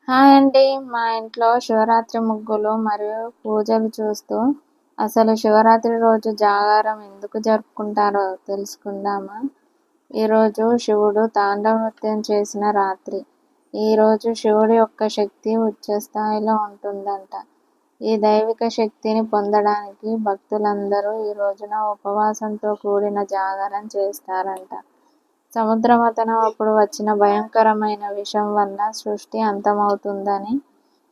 Hi అండి. మా ఇంట్లో శివరాత్రి ముగ్గులు మరియు పూజలు చూస్తూ అసలు శివరాత్రి రోజు జాగారం ఎందుకు జరుపుకుంటారో తెలుసుకుందామా? ఈరోజు శివుడు తాండవ నృత్యం చేసిన రాత్రి. ఈరోజు శివుడి యొక్క శక్తి ఉచ్చ స్థాయిలో ఉంటుందంట. ఈ దైవిక శక్తిని పొందడానికి భక్తులందరూ ఈ రోజున ఉపవాసంతో కూడిన జాగారం చేస్తారంట. సముద్రమథనం అప్పుడు వచ్చిన భయంకరమైన విషం వల్ల సృష్టి అంతమవుతుందని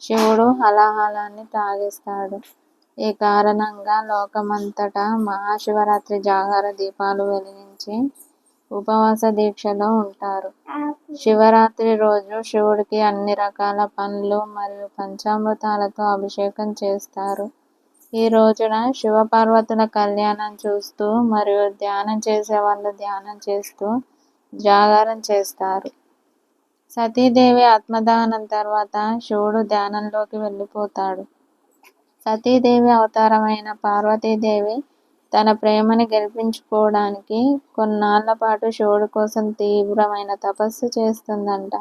శివుడు హలాహలాన్ని తాగేస్తాడు. ఈ కారణంగా లోకమంతటా మహాశివరాత్రి జాగర దీపాలు వెలిగించి ఉపవాస దీక్షలో ఉంటారు. శివరాత్రి రోజు శివుడికి అన్ని రకాల పండ్లు మరియు పంచామృతాలతో అభిషేకం చేస్తారు. ఈ రోజున శివపార్వతుల కళ్యాణం చూస్తూ మరియు ధ్యానం చేసేవాళ్ళు ధ్యానం చేస్తూ జాగారం చేస్తారు. సతీదేవి ఆత్మదహనం తర్వాత శివుడు ధ్యానంలోకి వెళ్ళిపోతాడు. సతీదేవి అవతారమైన పార్వతీదేవి తన ప్రేమని గెలిపించుకోవడానికి కొన్నాళ్ల పాటు శివుడి కోసం తీవ్రమైన తపస్సు చేస్తుందంట.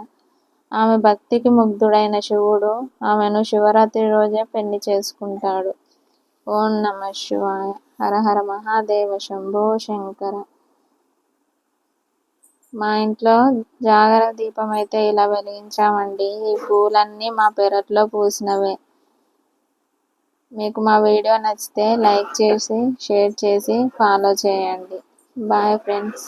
ఆమె భక్తికి ముగ్ధుడైన శివుడు ఆమెను శివరాత్రి రోజే పెళ్లి చేసుకుంటాడు. ఓం నమః శివాయ. హర హర మహాదేవ శంభో శంకర. మా ఇంట్లో జాగర దీపం అయితే ఇలా వెలిగించామండి. ఈ పూలన్నీ మా పెరట్లో పూసినవే. మీకు మా వీడియో నచ్చితే లైక్ చేసి షేర్ చేసి ఫాలో చేయండి. Bye friends.